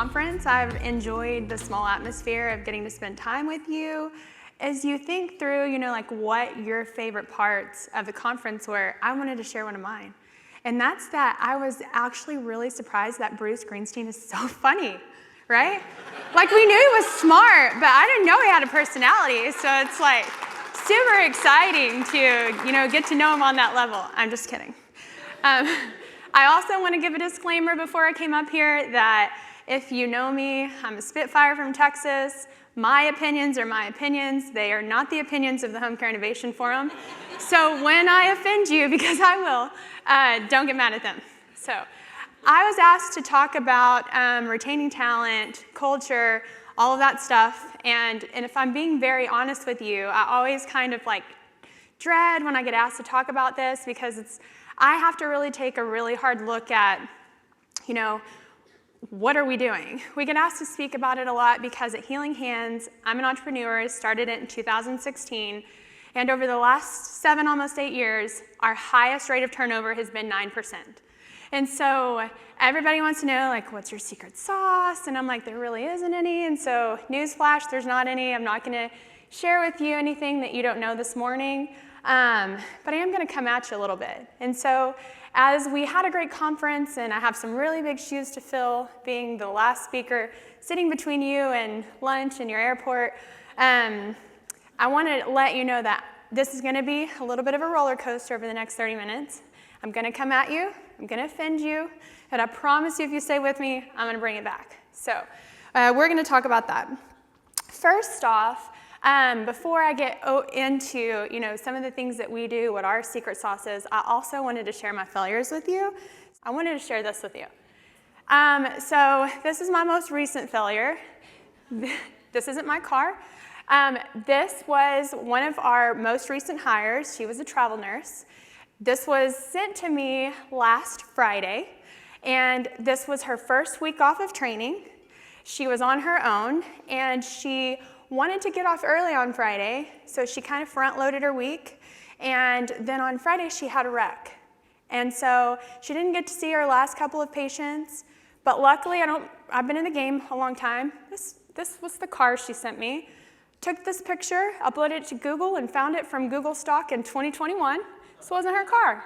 conference. I've enjoyed the small atmosphere of getting to spend time with you. As you think through, like what your favorite parts of the conference were, I wanted to share one of mine. And that's that I was actually really surprised that Bruce Greenstein is so funny, right? Like we knew he was smart, but I didn't know he had a personality. So it's like super exciting to, get to know him on that level. I'm just kidding. I also want to give a disclaimer before I came up here that if you know me, I'm a Spitfire from Texas. My opinions are my opinions. They are not the opinions of the Home Care Innovation Forum. So when I offend you, because I will, don't get mad at them. So I was asked to talk about retaining talent, culture, all of that stuff. And if I'm being very honest with you, I always kind of dread when I get asked to talk about this because I have to really take a really hard look at, what are we doing? We get asked to speak about it a lot because at Healing Hands, I'm an entrepreneur, started it in 2016, and over the last 7, almost 8 years, our highest rate of turnover has been 9%. And so everybody wants to know, what's your secret sauce? And I'm like, there really isn't any. And so newsflash, there's not any. I'm not going to share with you anything that you don't know this morning. But I am going to come at you a little bit. And so as we had a great conference, and I have some really big shoes to fill, being the last speaker, sitting between you and lunch in your airport, I want to let you know that this is going to be a little bit of a roller coaster over the next 30 minutes. I'm going to come at you, I'm going to offend you, and I promise you if you stay with me, I'm going to bring it back. So we're going to talk about that. First off, before I get into some of the things that we do, what our secret sauce is, I also wanted to share my failures with you. I wanted to share this with you. So this is my most recent failure. This isn't my car. This was one of our most recent hires. She was a travel nurse. This was sent to me last Friday, and this was her first week off of training. She was on her own, and she wanted to get off early on Friday, so she kind of front-loaded her week, and then on Friday she had a wreck. And so she didn't get to see her last couple of patients, but luckily I've been in the game a long time. This was the car she sent me. Took this picture, uploaded it to Google, and found it from Google stock in 2021. This wasn't her car.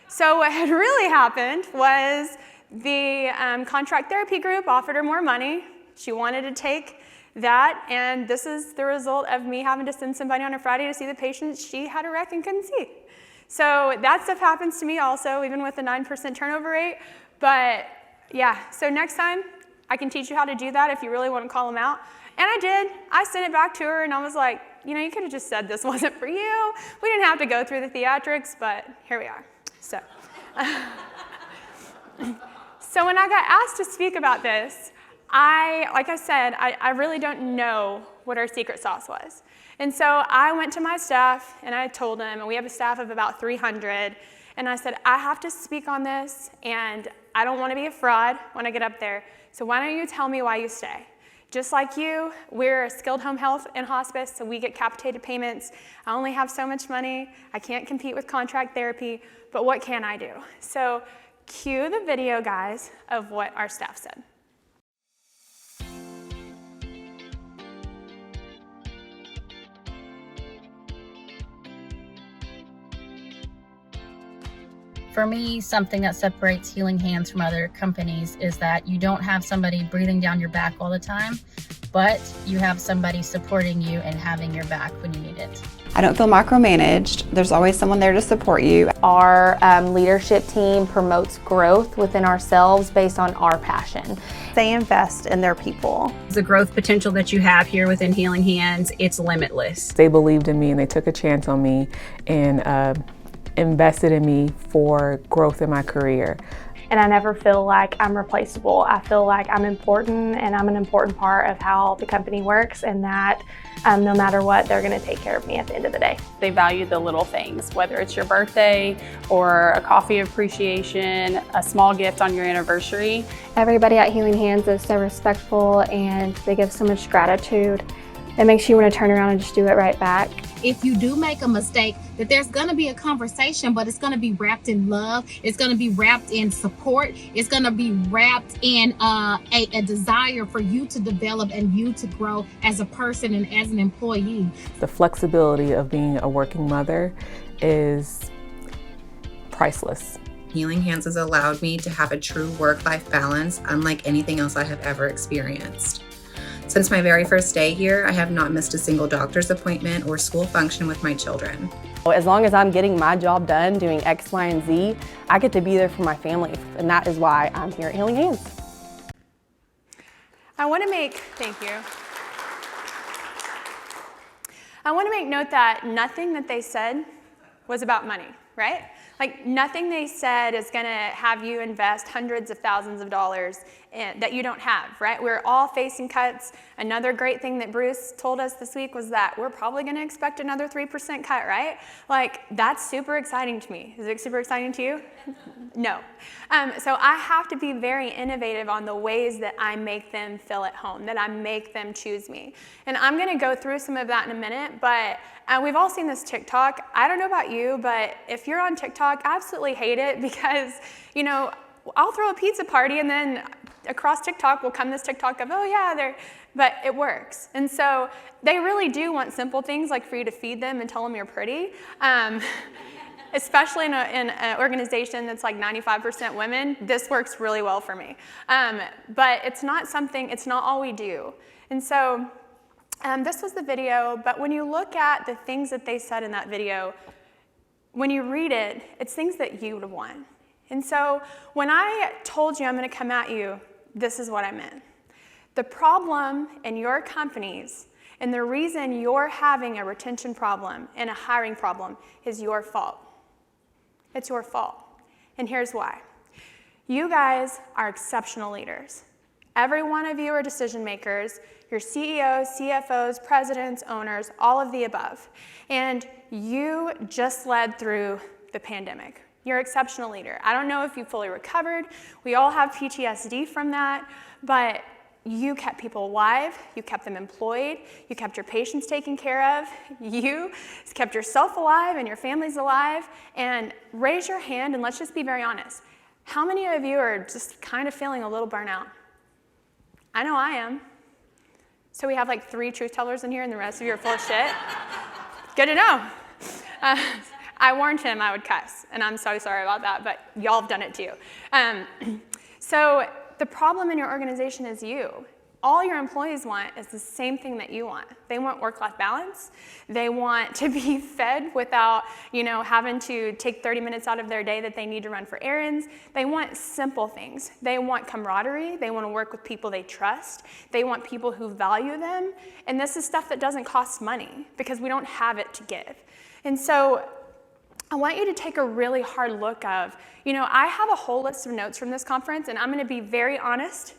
So what had really happened was the contract therapy group offered her more money. She wanted to take that, and this is the result of me having to send somebody on a Friday to see the patient she had a wreck and couldn't see. So that stuff happens to me also, even with the 9% turnover rate. But yeah, so next time I can teach you how to do that if you really want to call them out. And I did. I sent it back to her, and I was like, you could have just said this wasn't for you. We didn't have to go through the theatrics, but here we are. So, so when I got asked to speak about this, like I said, I really don't know what our secret sauce was. And so I went to my staff, and I told them, and we have a staff of about 300, and I said, I have to speak on this, and I don't want to be a fraud when I get up there, so why don't you tell me why you stay? Just like you, we're a skilled home health and hospice, so we get capitated payments. I only have so much money. I can't compete with contract therapy, but what can I do? So cue the video, guys, of what our staff said. For me, something that separates Healing Hands from other companies is that you don't have somebody breathing down your back all the time, but you have somebody supporting you and having your back when you need it. I don't feel micromanaged. There's always someone there to support you. Our leadership team promotes growth within ourselves based on our passion. They invest in their people. The growth potential that you have here within Healing Hands, it's limitless. They believed in me and they took a chance on me and invested in me for growth in my career. And I never feel like I'm replaceable. I feel like I'm important, and I'm an important part of how the company works, and that no matter what, they're going to take care of me at the end of the day. They value the little things, whether it's your birthday or a coffee appreciation, a small gift on your anniversary. Everybody at Healing Hands is so respectful, and they give so much gratitude. it makes you want to turn around and just do it right back. If you do make a mistake, that there's going to be a conversation, but it's going to be wrapped in love. It's going to be wrapped in support. It's going to be wrapped in a desire for you to develop and you to grow as a person and as an employee. The flexibility of being a working mother is priceless. Healing Hands has allowed me to have a true work-life balance unlike anything else I have ever experienced. Since my very first day here, I have not missed a single doctor's appointment or school function with my children. As long as I'm getting my job done, doing X, Y, and Z, I get to be there for my family, and that is why I'm here at Healing Hands. I want to make note that nothing that they said was about money, right? Like nothing they said is going to have you invest hundreds of thousands of dollars that you don't have, right? We're all facing cuts. Another great thing that Bruce told us this week was that we're probably going to expect another 3% cut, right? Like that's super exciting to me. Is it super exciting to you? No. So I have to be very innovative on the ways that I make them feel at home, that I make them choose me. And I'm going to go through some of that in a minute, but we've all seen this TikTok. I don't know about you, but if you're on TikTok, I absolutely hate it because, you know, I'll throw a pizza party and then across TikTok will come this TikTok of, oh yeah, but it works. And so they really do want simple things like for you to feed them and tell them you're pretty. Especially in an organization that's like 95% women, this works really well for me. But it's not all we do. And so this was the video, but when you look at the things that they said in that video, when you read it, it's things that you would want. And so when I told you I'm going to come at you, this is what I meant. The problem in your companies and the reason you're having a retention problem and a hiring problem is your fault. It's your fault. And here's why. You guys are exceptional leaders. Every one of you are decision makers. You're CEOs, CFOs, presidents, owners, all of the above. And you just led through the pandemic. You're an exceptional leader. I don't know if you fully recovered. We all have PTSD from that, but you kept people alive, you kept them employed, you kept your patients taken care of, you kept yourself alive and your families alive, and raise your hand and let's just be very honest. How many of you are just kind of feeling a little burnout? I know I am. So we have like 3 truth tellers in here and the rest of you are full of shit. Good to know. I warned him I would cuss, and I'm so sorry about that, but y'all have done it too. So the problem in your organization is you. All your employees want is the same thing that you want. They want work-life balance. They want to be fed without, having to take 30 minutes out of their day that they need to run for errands. They want simple things. They want camaraderie. They want to work with people they trust. They want people who value them. And this is stuff that doesn't cost money because we don't have it to give. And so I want you to take a really hard look of, I have a whole list of notes from this conference, and I'm going to be very honest.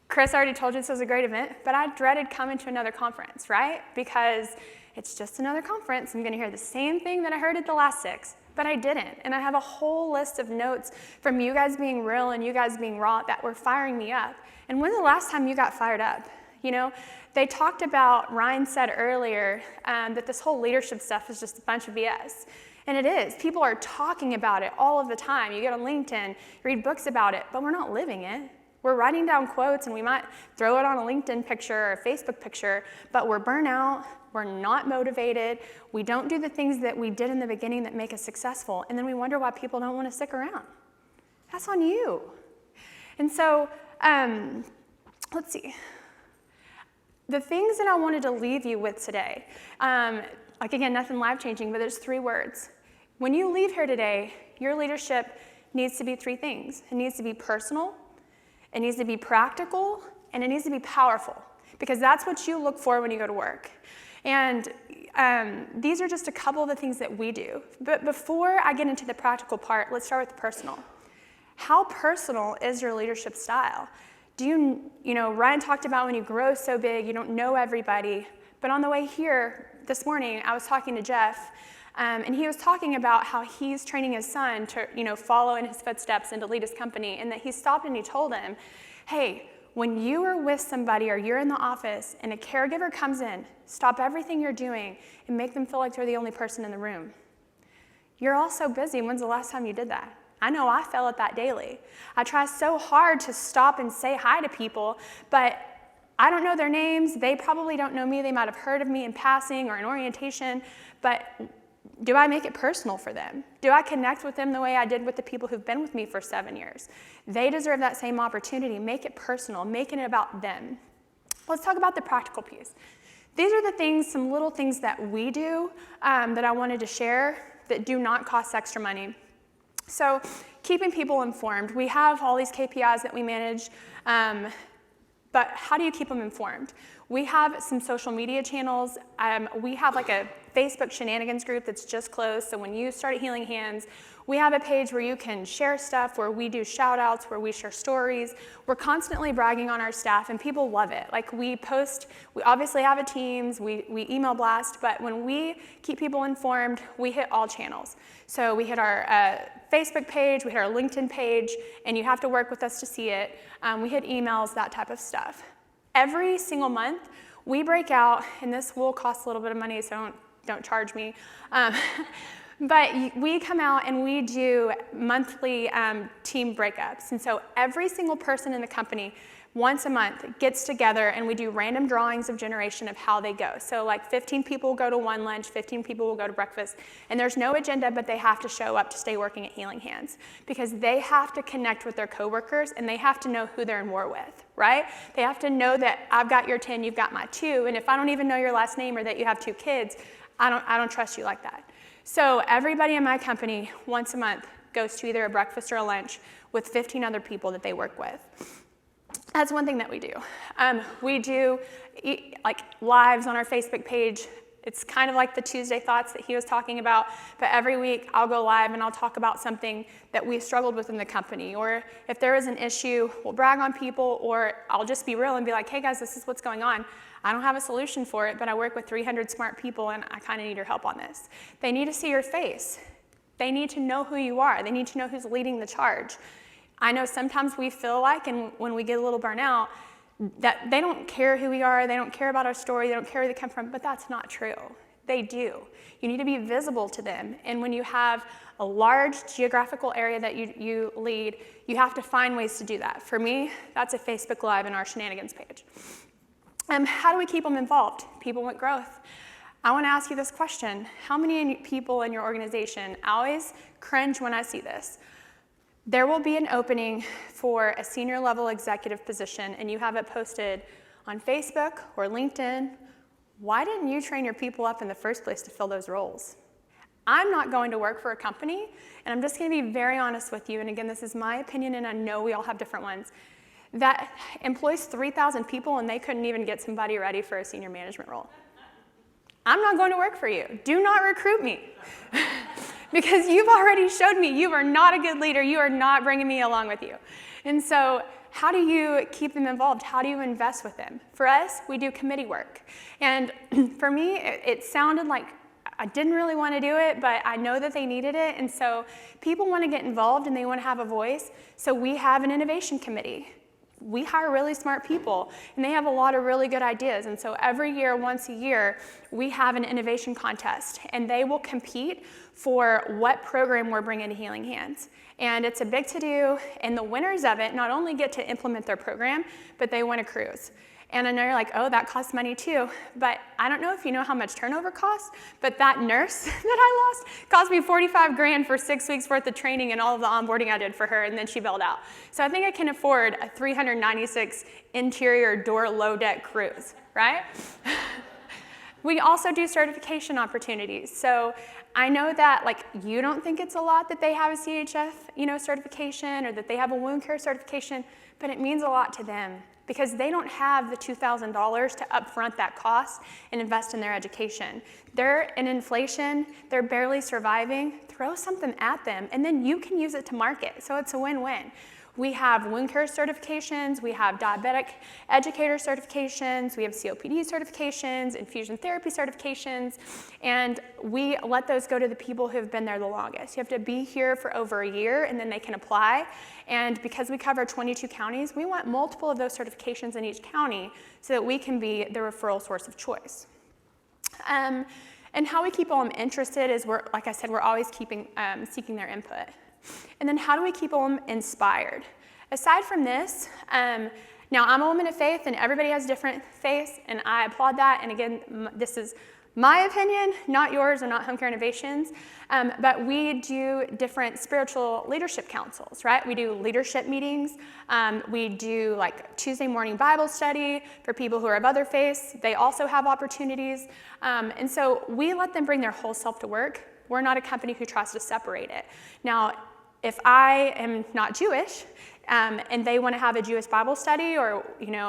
Chris already told you this was a great event, but I dreaded coming to another conference, right? Because it's just another conference. I'm going to hear the same thing that I heard at the last 6, but I didn't. And I have a whole list of notes from you guys being real and you guys being raw that were firing me up. And when's the last time you got fired up? They talked about, Ryan said earlier, that this whole leadership stuff is just a bunch of BS. And it is. People are talking about it all of the time. You get on LinkedIn, read books about it, but we're not living it. We're writing down quotes and we might throw it on a LinkedIn picture or a Facebook picture, but we're burnt out, we're not motivated, we don't do the things that we did in the beginning that make us successful, and then we wonder why people don't want to stick around. That's on you. And so, let's see. The things that I wanted to leave you with today, again, nothing life-changing, but there's 3 words. When you leave here today, your leadership needs to be 3 things. It needs to be personal, it needs to be practical, and it needs to be powerful, because that's what you look for when you go to work. And these are just a couple of the things that we do. But before I get into the practical part, let's start with the personal. How personal is your leadership style? Ryan talked about when you grow so big, you don't know everybody. But on the way here this morning, I was talking to Jeff, and he was talking about how he's training his son to, follow in his footsteps and to lead his company, and that he stopped and he told him, hey, When you are with somebody or you're in the office and a caregiver comes in, stop everything you're doing and make them feel like they're the only person in the room. You're all so busy. When's the last time you did that? I know I fail at that daily. I try so hard to stop and say hi to people, but I don't know their names. They probably don't know me. They might have heard of me in passing or in orientation, but do I make it personal for them? Do I connect with them the way I did with the people who've been with me for 7 years? They deserve that same opportunity. Make it personal, making it about them. Let's talk about the practical piece. These are the things, some little things that we do that I wanted to share that do not cost extra money. So keeping people informed. We have all these KPIs that we manage, but how do you keep them informed? We have some social media channels. We have like a Facebook shenanigans group that's just closed. So when you start at Healing Hands, we have a page where you can share stuff, where we do shout outs, where we share stories. We're constantly bragging on our staff and people love it. Like we post, we obviously have a Teams, we email blast, but when we keep people informed, we hit all channels. So we hit our Facebook page, we hit our LinkedIn page, and you have to work with us to see it. We hit emails, that type of stuff. Every single month, we break out, and this will cost a little bit of money, so don't charge me. But we come out and we do monthly team breakups. And so every single person in the company, once a month, gets together and we do random drawings of generation of how they go. So like 15 people will go to one lunch, 15 people will go to breakfast, and there's no agenda, but they have to show up to stay working at Healing Hands because they have to connect with their coworkers and they have to know who they're in war with, right? They have to know that I've got your 10, you've got my 2, and if I don't even know your last name or that you have 2 kids, I don't trust you like that. So everybody in my company, once a month, goes to either a breakfast or a lunch with 15 other people that they work with. That's one thing that we do. We do like lives on our Facebook page. It's kind of like the Tuesday Thoughts that he was talking about, but every week I'll go live and I'll talk about something that we struggled with in the company, or if there is an issue, we'll brag on people, or I'll just be real and be like, hey guys, this is what's going on. I don't have a solution for it, but I work with 300 smart people and I kind of need your help on this. They need to see your face. They need to know who you are. They need to know who's leading the charge. I know sometimes we feel like, and when we get a little burnout, that they don't care who we are, they don't care about our story, they don't care where they come from, but that's not true. They do. You need to be visible to them. And when you have a large geographical area that you lead, you have to find ways to do that. For me, that's a Facebook Live in our shenanigans page. How do we keep them involved? People want growth. I want to ask you this question. How many people in your organization, I always cringe when I see this. There will be an opening for a senior level executive position and you have it posted on Facebook or LinkedIn. Why didn't you train your people up in the first place to fill those roles? I'm not going to work for a company, and I'm just going to be very honest with you, and again, this is my opinion and I know we all have different ones, that employs 3,000 people and they couldn't even get somebody ready for a senior management role. I'm not going to work for you. Do not recruit me. Because you've already showed me you are not a good leader. You are not bringing me along with you. And so how do you keep them involved? How do you invest with them? For us, we do committee work. And for me, it sounded like I didn't really want to do it, but I know that they needed it. And so people want to get involved and they want to have a voice. So we have an innovation committee. We hire really smart people and they have a lot of really good ideas. And so every year, once a year, we have an innovation contest and they will compete for what program we're bringing to Healing Hands. And it's a big to-do, and the winners of it not only get to implement their program, but they win a cruise. And I know you're like, oh, that costs money too. But I don't know if you know how much turnover costs, but that nurse that I lost cost me 45 grand for 6 weeks worth of training and all of the onboarding I did for her, and then she bailed out. So I think I can afford a 396 interior door low deck cruise, right? We also do certification opportunities. So I know that like you don't think it's a lot that they have a CHF, certification, or that they have a wound care certification, but it means a lot to them, because they don't have the $2,000 to upfront that cost and invest in their education. They're in inflation, they're barely surviving. Throw something at them, and then you can use it to market, so it's a win-win. We have wound care certifications, we have diabetic educator certifications, we have COPD certifications, infusion therapy certifications, and we let those go to the people who have been there the longest. You have to be here for over a year and then they can apply. And because we cover 22 counties, we want multiple of those certifications in each county so that we can be the referral source of choice. And how we keep them interested is, like I said, we're always seeking their input. And then how do we keep them inspired? Aside from this, now I'm a woman of faith and everybody has different faiths and I applaud that. And again, this is my opinion, not yours or not Home Care Innovations, but we do different spiritual leadership councils, right? We do leadership meetings. We do like Tuesday morning Bible study for people who are of other faiths. They also have opportunities. And so we let them bring their whole self to work. We're not a company who tries to separate it. Now, if I am not Jewish and they want to have a Jewish Bible study or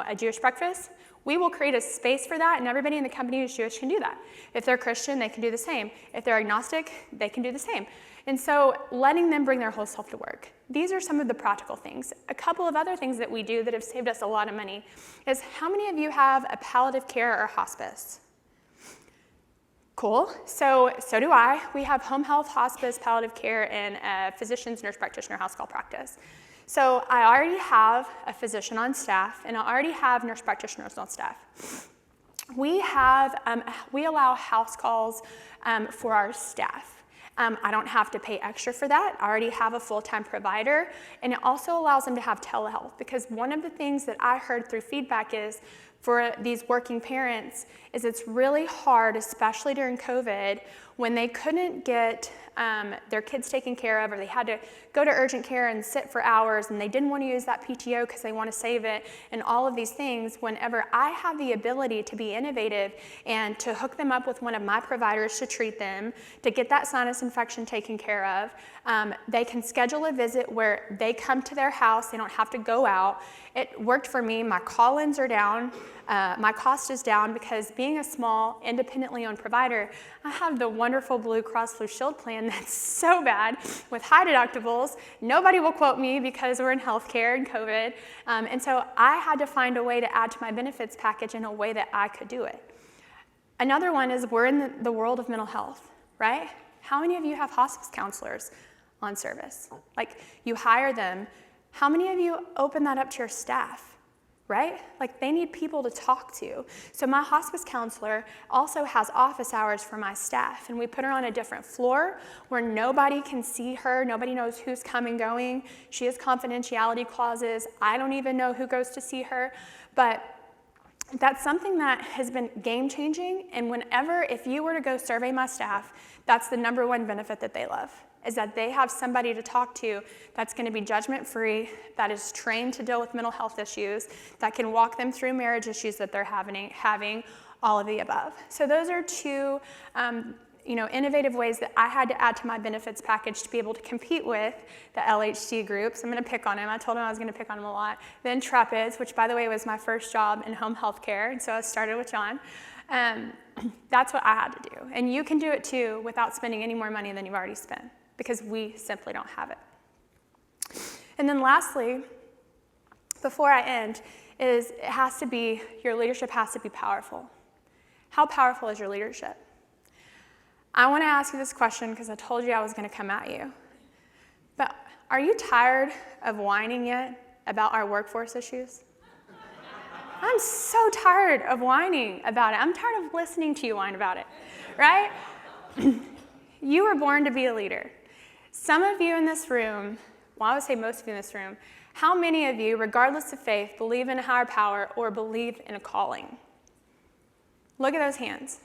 a Jewish breakfast, we will create a space for that, and everybody in the company who's Jewish can do that. If they're Christian, they can do the same. If they're agnostic, they can do the same. And so letting them bring their whole self to work. These are some of the practical things. A couple of other things that we do that have saved us a lot of money is, how many of you have a palliative care or hospice? Cool. So do I. We have home health, hospice, palliative care, and a physician's nurse practitioner house call practice. So I already have a physician on staff, and I already have nurse practitioners on staff. We allow house calls for our staff. I don't have to pay extra for that. I already have a full-time provider, and it also allows them to have telehealth, because one of the things that I heard through feedback is, for these working parents, is it's really hard, especially during COVID, when they couldn't get their kids taken care of, or they had to go to urgent care and sit for hours, and they didn't want to use that PTO because they want to save it, and all of these things. Whenever I have the ability to be innovative and to hook them up with one of my providers to treat them, to get that sinus infection taken care of, they can schedule a visit where they come to their house, they don't have to go out. It worked for me. My call-ins are down. My cost is down, because being a small, independently owned provider, I have the wonderful Blue Cross Blue Shield plan that's so bad with high deductibles. Nobody will quote me because we're in healthcare and COVID. And so I had to find a way to add to my benefits package in a way that I could do it. Another one is, we're in the world of mental health, right? How many of you have hospice counselors on service? Like, you hire them. How many of you open that up to your staff? Right? Like, they need people to talk to. So my hospice counselor also has office hours for my staff, and we put her on a different floor where nobody can see her, nobody knows who's coming, going. She has confidentiality clauses. I don't even know who goes to see her, but that's something that has been game-changing, and if you were to go survey my staff, that's the #1 benefit that they love, is that they have somebody to talk to that's going to be judgment-free, that is trained to deal with mental health issues, that can walk them through marriage issues that they're having, all of the above. So those are two innovative ways that I had to add to my benefits package to be able to compete with the LHC groups. I'm going to pick on them. I told them I was going to pick on them a lot. The Intrepids, which, by the way, was my first job in home health care, and so I started with John. That's what I had to do. And you can do it too without spending any more money than you've already spent, because we simply don't have it. And then lastly, before I end, is your leadership has to be powerful. How powerful is your leadership? I want to ask you this question because I told you I was going to come at you. But are you tired of whining yet about our workforce issues? I'm so tired of whining about it. I'm tired of listening to you whine about it, right? You were born to be a leader. Some of you in this room, well, I would say most of you in this room, how many of you, regardless of faith, believe in a higher power or believe in a calling? Look at those hands.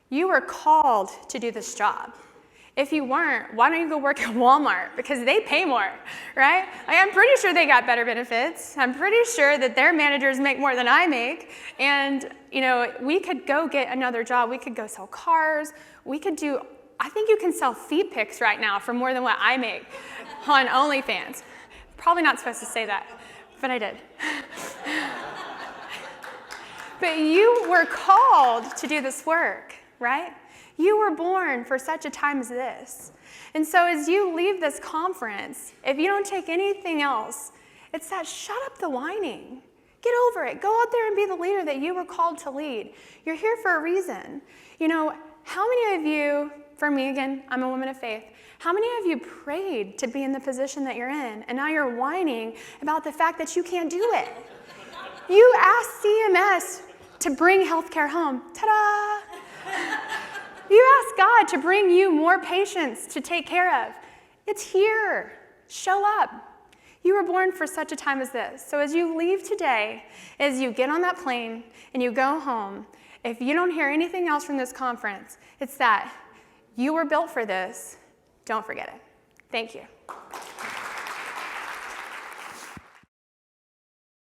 You were called to do this job. If you weren't, why don't you go work at Walmart? Because they pay more, right? I'm pretty sure they got better benefits. I'm pretty sure that their managers make more than I make. And, we could go get another job. We could go sell cars. I think you can sell feet pics right now for more than what I make on OnlyFans. Probably not supposed to say that, but I did. But you were called to do this work, right? You were born for such a time as this. And so as you leave this conference, if you don't take anything else, it's that shut up the whining. Get over it. Go out there and be the leader that you were called to lead. You're here for a reason. You know, how many of you, for me again, I'm a woman of faith, how many of you prayed to be in the position that you're in, and now you're whining about the fact that you can't do it? You asked CMS to bring healthcare home. Ta-da! You asked God to bring you more patients to take care of. It's here. Show up. You were born for such a time as this. So as you leave today, as you get on that plane and you go home, if you don't hear anything else from this conference, it's that you were built for this. Don't forget it. Thank you.